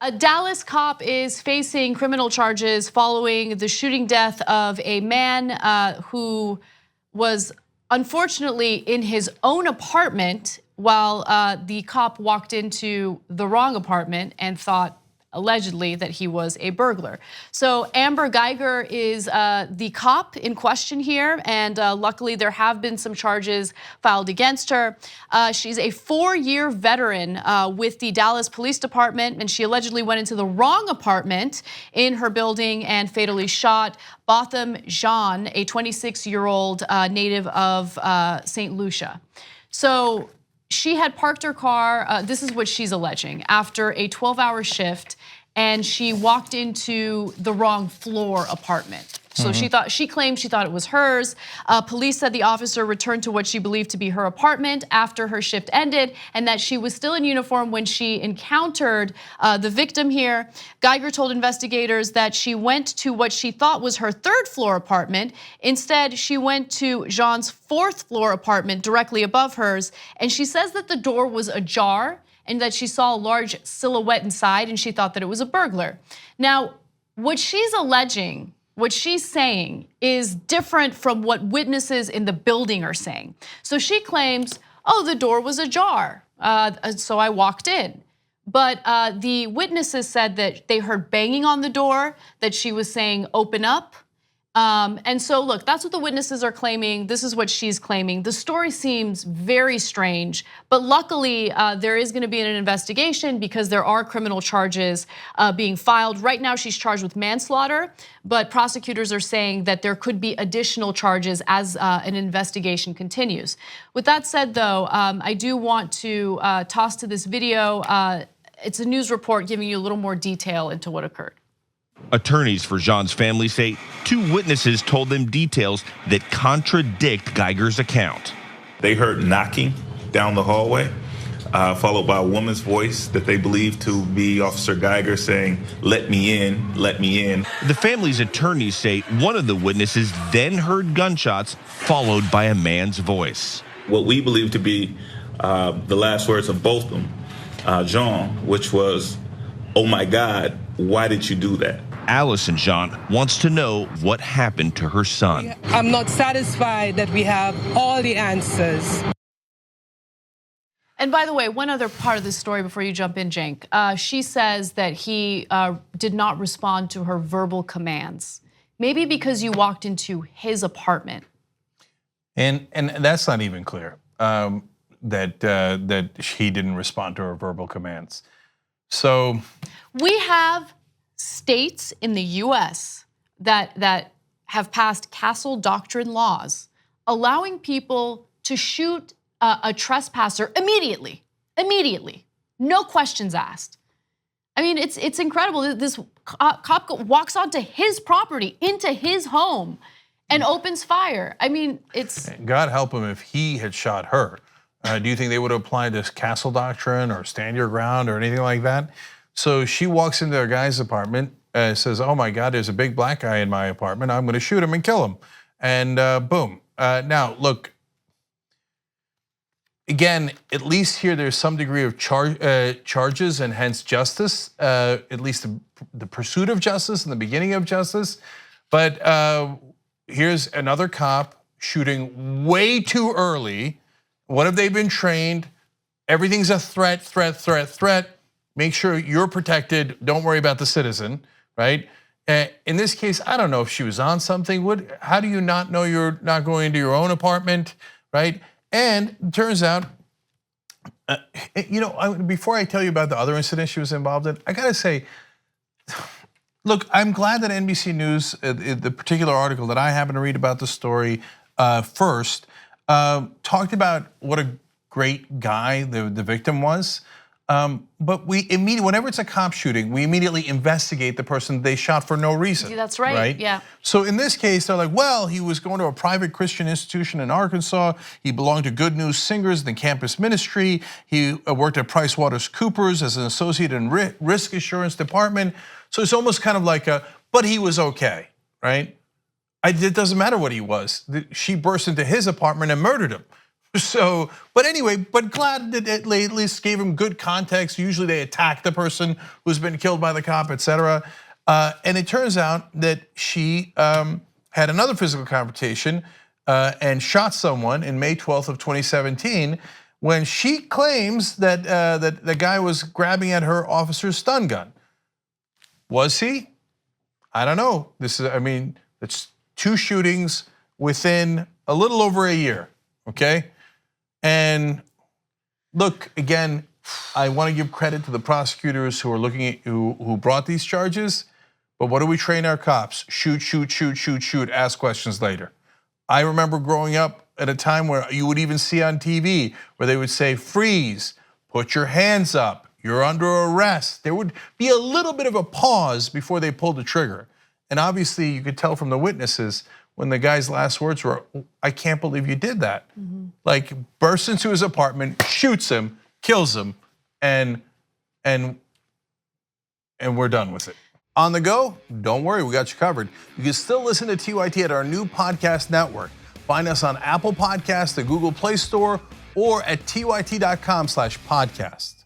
A Dallas cop is facing criminal charges following the shooting death of a man who was unfortunately in his own apartment while the cop walked into the wrong apartment and thought allegedly that he was a burglar. So Amber Guyger is the cop in question here, and luckily there have been some charges filed against her. She's a 4-year veteran with the Dallas Police Department, and she allegedly went into the wrong apartment in her building and fatally shot Botham Jean, a 26-year-old native of St. Lucia. So she had parked her car, this is what she's alleging, after a 12-hour shift, and she walked into the wrong floor apartment. So she claimed she thought it was hers. Police said the officer returned to what she believed to be her apartment after her shift ended, and that she was still in uniform when she encountered the victim here. Guyger told investigators that she went to what she thought was her 3rd floor apartment. Instead, she went to Jean's 4th floor apartment directly above hers, and she says that the door was ajar and that she saw a large silhouette inside and she thought that it was a burglar. Now, what she's alleging, what she's saying is different from what witnesses in the building are saying. So she claims, oh, the door was ajar, so I walked in. But the witnesses said that they heard banging on the door, that she was saying, open up. And so look, that's what the witnesses are claiming. This is what she's claiming. The story seems very strange, but luckily there is gonna be an investigation because there are criminal charges being filed. Right now she's charged with manslaughter, but prosecutors are saying that there could be additional charges as an investigation continues. With that said though, I do want to toss to this video. It's a news report giving you a little more detail into what occurred. Attorneys for Jean's family say 2 witnesses told them details that contradict Guyger's account. They heard knocking down the hallway, followed by a woman's voice that they believe to be Officer Guyger saying, let me in, let me in. The family's attorneys say one of the witnesses then heard gunshots followed by a man's voice. What we believe to be the last words of Botham Jean, which was, oh my God, why did you do that? Allison Jean wants to know what happened to her son. I'm not satisfied that we have all the answers. And by the way, one other part of this story before you jump in, Cenk. She says that he did not respond to her verbal commands. Maybe because you walked into his apartment. And that's not even clear, that he didn't respond to her verbal commands. So we have states in the US that have passed castle doctrine laws allowing people to shoot a trespasser immediately, no questions asked. I mean, it's incredible. This cop walks onto his property, into his home, and opens fire. I mean, it's... God help him if he had shot her. Do you think they would have applied this castle doctrine or stand your ground or anything like that? So she walks into a guy's apartment, says, oh my God, there's a big black guy in my apartment. I'm gonna shoot him and kill him. And boom. Now, look, again, at least here there's some degree of charges and hence justice, at least the pursuit of justice and the beginning of justice. But here's another cop shooting way too early. What have they been trained? Everything's a threat. Make sure you're protected. Don't worry about the citizen, right? In this case, I don't know if she was on something. How do you not know you're not going into your own apartment, right? And it turns out, before I tell you about the other incident she was involved in, I gotta say, look, I'm glad that NBC News, the particular article that I happened to read about the story first, talked about what a great guy the victim was. But whenever it's a cop shooting, we immediately investigate the person they shot for no reason. That's right, yeah. So in this case, they're like, well, he was going to a private Christian institution in Arkansas. He belonged to Good News Singers, the campus ministry. He worked at PricewaterhouseCoopers as an associate in risk assurance department. So it's almost kind of like but he was okay, right? It doesn't matter what he was. She burst into his apartment and murdered him. So, but anyway, but glad that at least gave him good context. Usually they attack the person who's been killed by the cop, etc. And it turns out that she had another physical confrontation and shot someone in May 12th of 2017 when she claims that that the guy was grabbing at her officer's stun gun. Was he? I don't know. It's 2 shootings within a little over a year, okay? And look, again, I want to give credit to the prosecutors who are looking at who brought these charges, but what do we train our cops? Shoot, shoot, shoot, shoot, shoot, ask questions later. I remember growing up at a time where you would even see on TV where they would say, freeze, put your hands up, you're under arrest. There would be a little bit of a pause before they pulled the trigger. And obviously you could tell from the witnesses when the guy's last words were, I can't believe you did that. Like bursts into his apartment, shoots him, kills him, and we're done with it. On the go, don't worry, we got you covered. You can still listen to TYT at our new podcast network. Find us on Apple Podcasts, the Google Play Store, or at tyt.com/podcast.